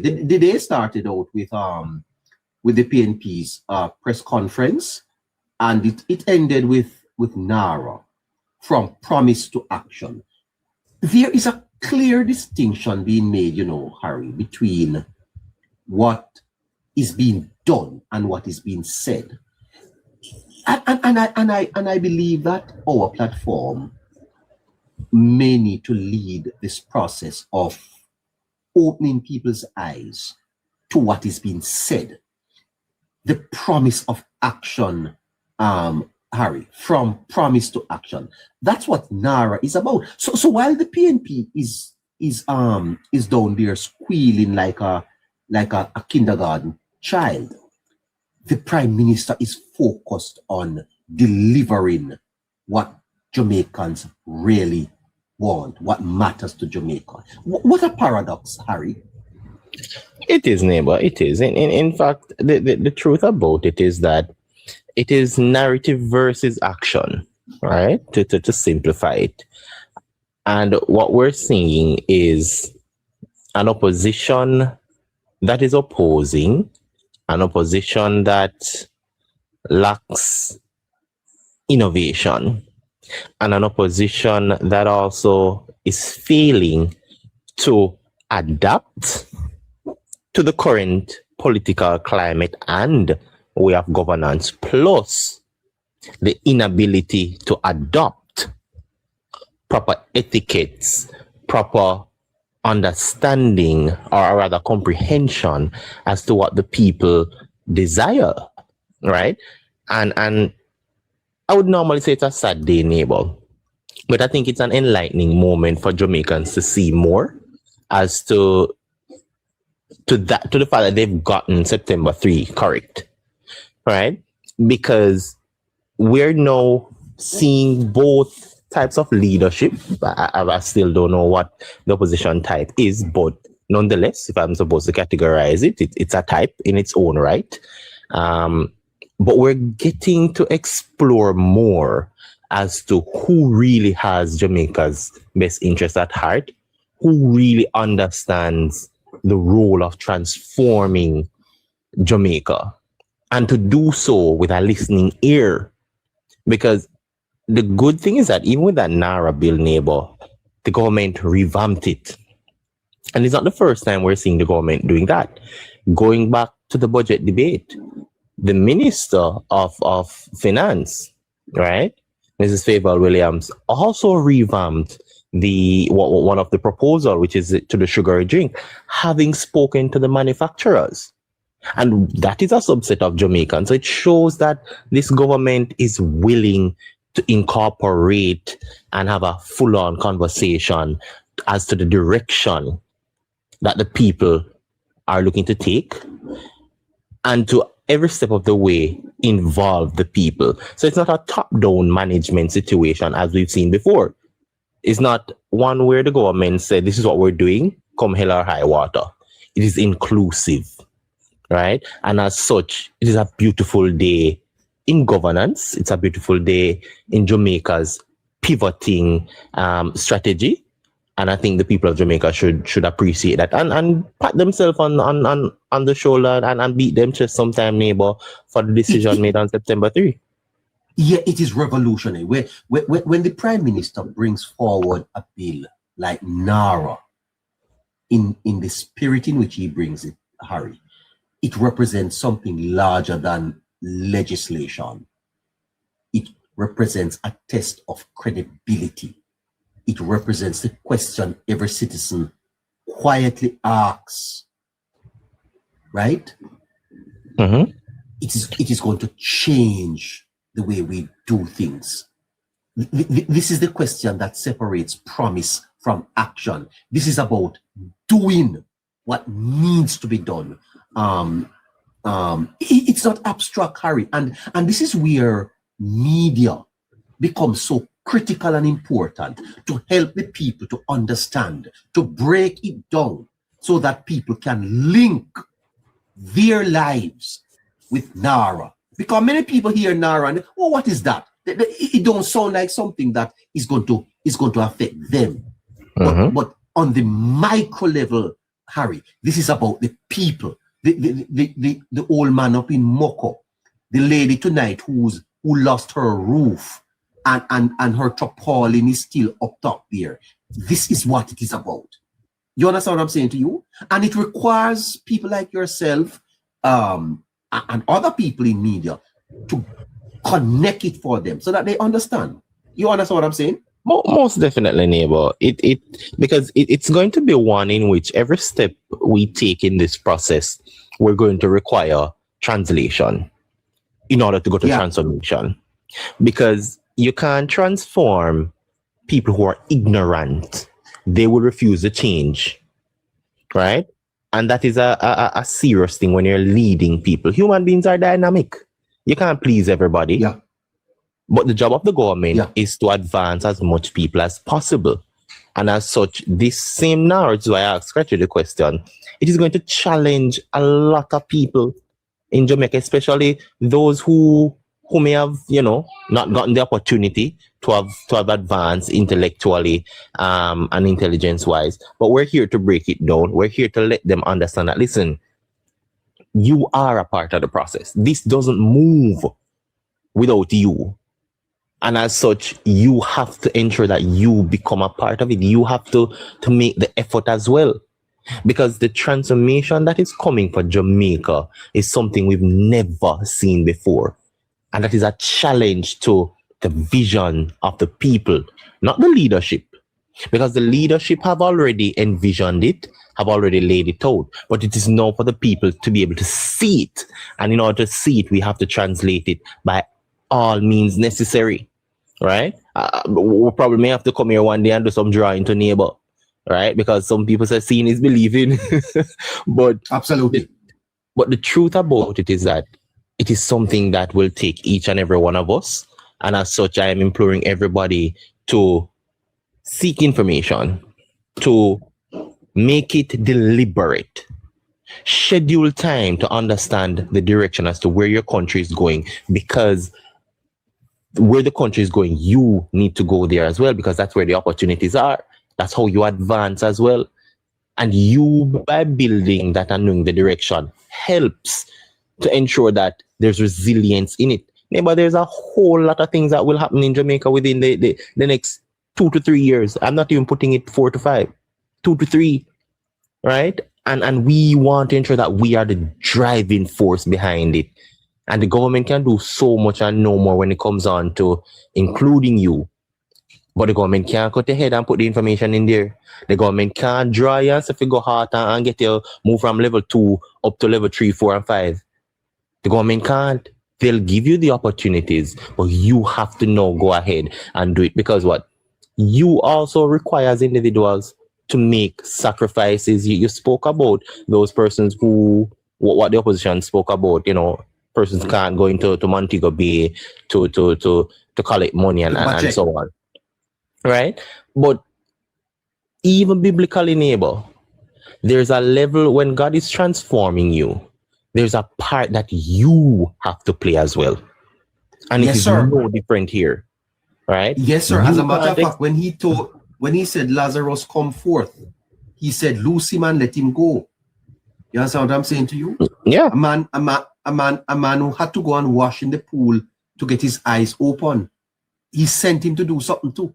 The day started out with the PNP's press conference, and it ended with NARA, from promise to action. There is a clear distinction being made, Harry, between what is being done and what is being said. And I believe that our platform may need to lead this process of opening people's eyes to what is being said. The promise of action, Harry, from promise to action. That's what NARA is about. So while the PNP is down there squealing like a kindergarten child, the Prime Minister is focused on delivering what Jamaicans really want, what matters to Jamaica. What a paradox, Harry. It is, neighbor. It is. In fact, the truth about it is that it is narrative versus action, right? To simplify it. And what we're seeing is an opposition that is opposing, an opposition that lacks innovation, and an opposition that also is failing to adapt to the current political climate and way of governance, plus the inability to adopt proper etiquettes, proper understanding, or rather comprehension as to what the people desire, right? And I would normally say it's a sad day, neighbor, but I think it's an enlightening moment for Jamaicans to see more as to the fact that they've gotten September 3 correct, right? Because we're now seeing both types of leadership. I still don't know what the opposition type is, but nonetheless, if I'm supposed to categorize it, it's a type in its own right. But we're getting to explore more as to who really has Jamaica's best interest at heart, who really understands the role of transforming Jamaica, and to do so with a listening ear. Because the good thing is that even with that NARA bill, neighbor, the government revamped it. And it's not the first time we're seeing the government doing that. Going back to the budget debate, the Minister of Finance, right, Mrs. Favour Williams, also revamped one of the proposal, which is to the sugary drink, having spoken to the manufacturers. And that is a subset of Jamaicans. So it shows that this government is willing to incorporate and have a full-on conversation as to the direction that the people are looking to take, and to every step of the way involve the people. So it's not a top-down management situation as we've seen before. It's not one where the government said, this is what we're doing, come hell or high water. It is inclusive, right? And as such, it is a beautiful day in governance. It's a beautiful day in Jamaica's pivoting strategy. And I think the people of Jamaica should appreciate that and pat themselves on the shoulder and beat them chest sometime, neighbor, for the decision made on September 3. Yeah, it is revolutionary. When the Prime Minister brings forward a bill like NARA, in the spirit in which he brings it, Harry, it represents something larger than legislation. It represents a test of credibility. It represents the question every citizen quietly asks, right? Mm-hmm. It is going to change the way we do things. This is the question that separates promise from action. This is about doing what needs to be done. It's not abstract, Harry, and this is where media becomes so critical and important, to help the people to understand, to break it down, so that people can link their lives with NARA. Because many people hear NARA and, oh, what is that? It don't sound like something that is going to affect them. Mm-hmm. But on the micro level, Harry, this is about the people. The old man up in Moko, the lady tonight who lost her roof and her tarpaulin is still up top there. This is what it is about. You understand what I'm saying to you? And it requires people like yourself and other people in media to connect it for them so that they understand. You understand what I'm saying? Most definitely, neighbor. Because it's going to be one in which every step we take in this process, we're going to require translation in order to go to transformation. Because you can't transform people who are ignorant. They will refuse to change, right? And that is a serious thing when you're leading people. Human beings are dynamic. You can't please everybody. Yeah. But the job of the government is to advance as much people as possible. And as such, this same narrative, so I asked Scratchy the question, it is going to challenge a lot of people in Jamaica, especially those who may have, not gotten the opportunity to have advanced intellectually and intelligence-wise. But we're here to break it down. We're here to let them understand that, listen, you are a part of the process. This doesn't move without you. And as such, you have to ensure that you become a part of it. You have to make the effort as well. Because the transformation that is coming for Jamaica is something we've never seen before. And that is a challenge to the vision of the people, not the leadership. Because the leadership have already envisioned it, have already laid it out. But it is now for the people to be able to see it. And in order to see it, we have to translate it by all means necessary. Right? We probably may have to come here one day and do some drawing to neighbor. Right? Because some people say seeing is believing. But absolutely. But the truth about it is that it is something that will take each and every one of us. And as such, I am imploring everybody to seek information, to make it deliberate. Schedule time to understand the direction as to where your country is going, because where the country is going, you need to go there as well, because that's where the opportunities are. That's how you advance as well. And you, by building that and knowing the direction, helps to ensure that there's resilience in it. But there's a whole lot of things that will happen in Jamaica within the next 2 to 3 years. I'm not even putting it 4 to 5, 2 to 3, right? And we want to ensure that we are the driving force behind it. And the government can do so much and no more when it comes on to including you. But the government can't cut ahead and put the information in there. The government can't draw you and say, if you go hard and get you move from level 2 up to level 3, 4, and 5. The government can't. They'll give you the opportunities, but you have to now go ahead and do it. Because what? You also require as individuals to make sacrifices. You spoke about those persons who, what the opposition spoke about, persons can't go into Montego Bay to collect money and so on. Right? But even biblically, neighbor, there's a level when God is transforming you, there's a part that you have to play as well. And it is no different here. Right? Yes, sir. As a matter of fact, when he said Lazarus come forth, he said, loose him and let him go. You understand what I'm saying to you? Yeah. A man who had to go and wash in the pool to get his eyes open. He sent him to do something too.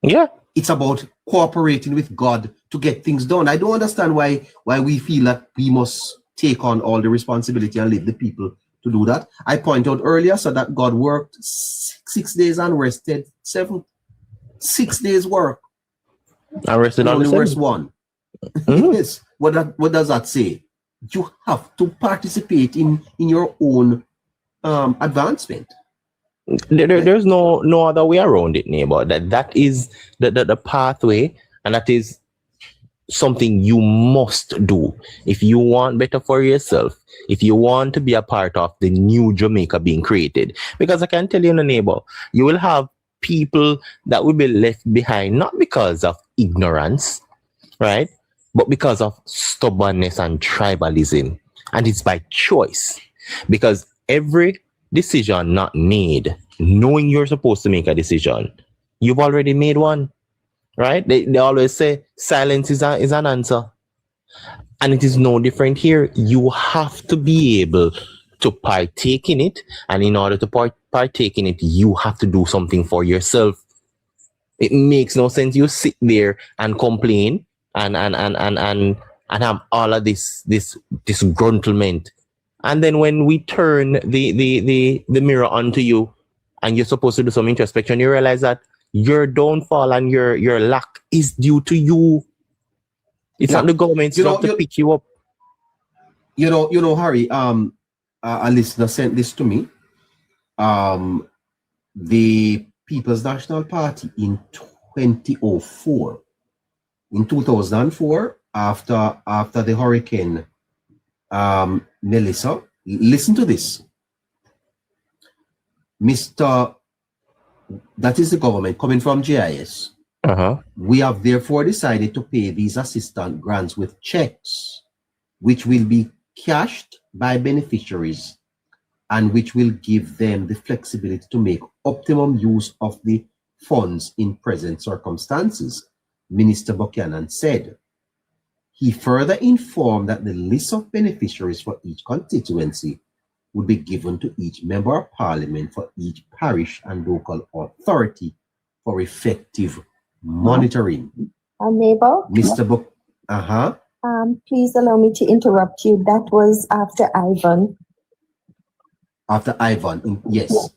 Yeah. It's about cooperating with God to get things done. I don't understand why we feel that we must take on all the responsibility and leave the people to do that. I pointed out earlier so that God worked 6 days and rested 7. 6 days work. I rested on only rest 1. Yes. What does that say? You have to participate in your own advancement. There's no other way around it, neighbor. That is the pathway, and that is something you must do if you want better for yourself, if you want to be a part of the new Jamaica being created. Because I can tell you, neighbor, you will have people that will be left behind, not because of ignorance, right? But because of stubbornness and tribalism. And it's by choice. Because every decision not made, knowing you're supposed to make a decision, you've already made one. Right? They always say silence is an answer. And it is no different here. You have to be able to partake in it. And in order to partake in it, you have to do something for yourself. It makes no sense you sit there and complain and have all of this gruntlement. And then when we turn the mirror onto you and you're supposed to do some introspection, you realize that your downfall and your lack is due to you. It's not the government's job to pick you up. You know, Harry, a listener sent this to me. The People's National Party in 2004. In 2004, after the hurricane Melissa, listen to this. That is the government coming from GIS. We have therefore decided to pay these assistance grants with checks, which will be cashed by beneficiaries and which will give them the flexibility to make optimum use of the funds in present circumstances, Minister Buchanan said. He further informed that the list of beneficiaries for each constituency would be given to each member of parliament for each parish and local authority for effective monitoring. Neighbor? Mr. Please allow me to interrupt you. That was after Ivan. After Ivan, yes.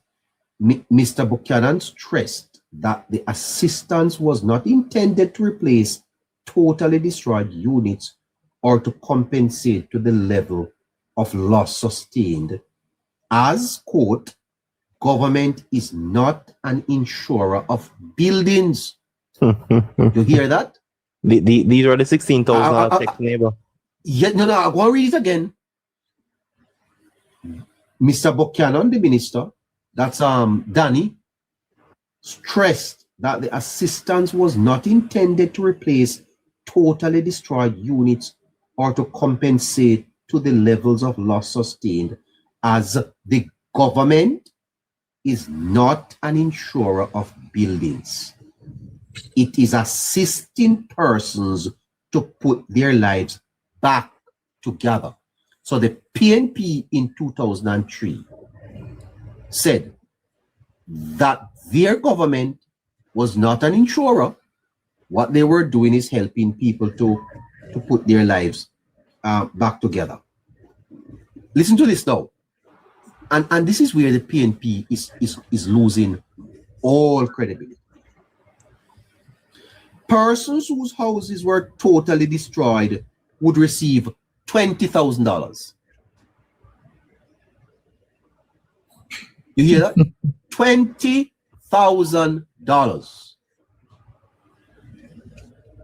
Mr. Buchanan stressed that the assistance was not intended to replace totally destroyed units or to compensate to the level of loss sustained, as, quote, government is not an insurer of buildings. You hear that? These are the 16,000 checks, neighbor. Yeah, no, I want to read it again. Mr. Buchanan, the minister, that's Danny, stressed that the assistance was not intended to replace totally destroyed units or to compensate to the levels of loss sustained, as the government is not an insurer of buildings. It is assisting persons to put their lives back together. So the PNP in 2003 said that their government was not an insurer. What they were doing is helping people to put their lives back together. Listen to this now. And this is where the PNP is losing all credibility. Persons whose houses were totally destroyed would receive $20,000. You hear that? $20,000.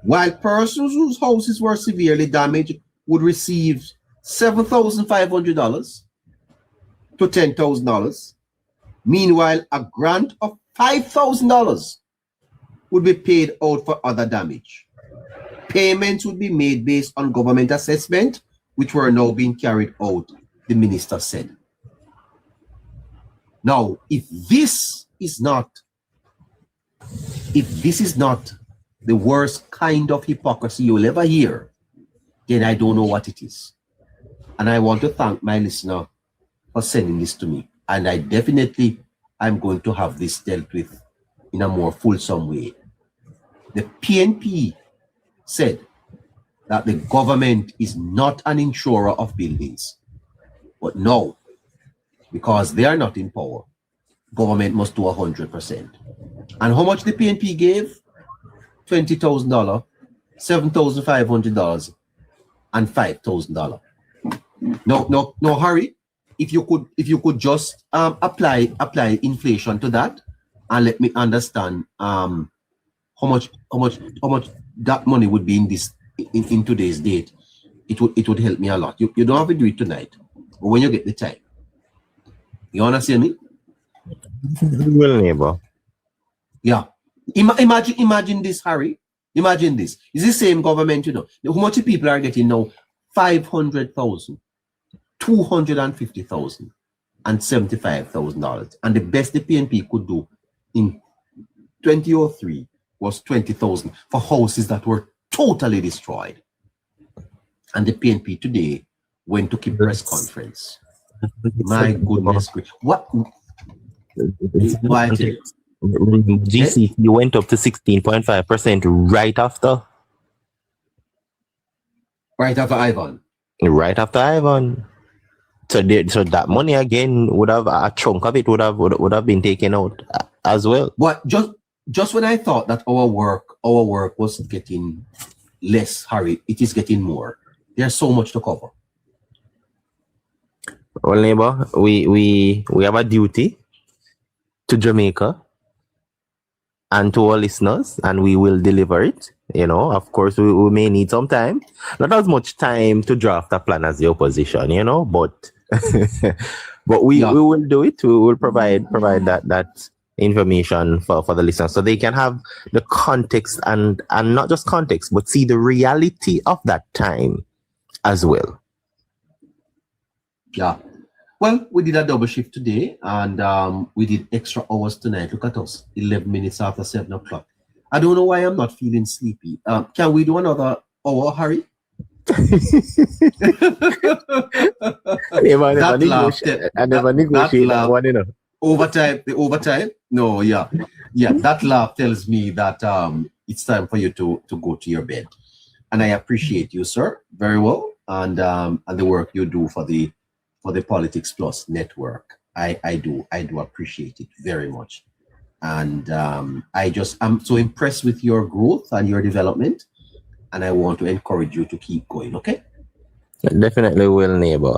While persons whose houses were severely damaged would receive $7,500 to $10,000. Meanwhile, a grant of $5,000 would be paid out for other damage. Payments would be made based on government assessment, which were now being carried out, the minister said. Now, if this is not the worst kind of hypocrisy you'll ever hear, then I don't know what it is. And I want to thank my listener for sending this to me. And I'm going to have this dealt with in a more fulsome way. The PNP said that the government is not an insurer of buildings. But no, because they are not in power, government must do 100%. And how much the PNP gave? $20,000, $7,500, and $5,000. No, Harry. If you could just apply inflation to that, and let me understand how much that money would be in today's date, it would help me a lot. You don't have to do it tonight, but when you get the time. You understand me? Well, neighbor. Yeah. Imagine this, Harry. Imagine this. It's the same government, you know. How much people are getting now? 500,000, 250,000, and $75,000. And the best the PNP could do in 2003 was 20,000 for houses that were totally destroyed. And the PNP today went to keep press conference. My goodness gracious. What? Why? GC, you went up to 16.5% right after. Right after Ivan. Right after Ivan. So that money again would have, a chunk of it would have been taken out as well. What? Just when I thought that our work was getting less, Harry, it is getting more. There's so much to cover. Well, neighbor, we have a duty to Jamaica and to our listeners, and we will deliver it. You know, of course, we may need some time, not as much time to draft a plan as the opposition, you know, but but we will do it. We will provide that information for the listeners so they can have the context and not just context, but see the reality of that time as well. Yeah. Well, we did a double shift today, and we did extra hours tonight. Look at us, 11 minutes after 7 o'clock. I don't know why I'm not feeling sleepy. Can we do another hour, Harry? I never negotiate that one, you know. The overtime? No, yeah. That laugh tells me that it's time for you to go to your bed. And I appreciate you, sir, very well, and the work you do for the Politics Plus network. I do appreciate it very much. And I'm so impressed with your growth and your development, and I want to encourage you to keep going, okay? Definitely will, neighbor.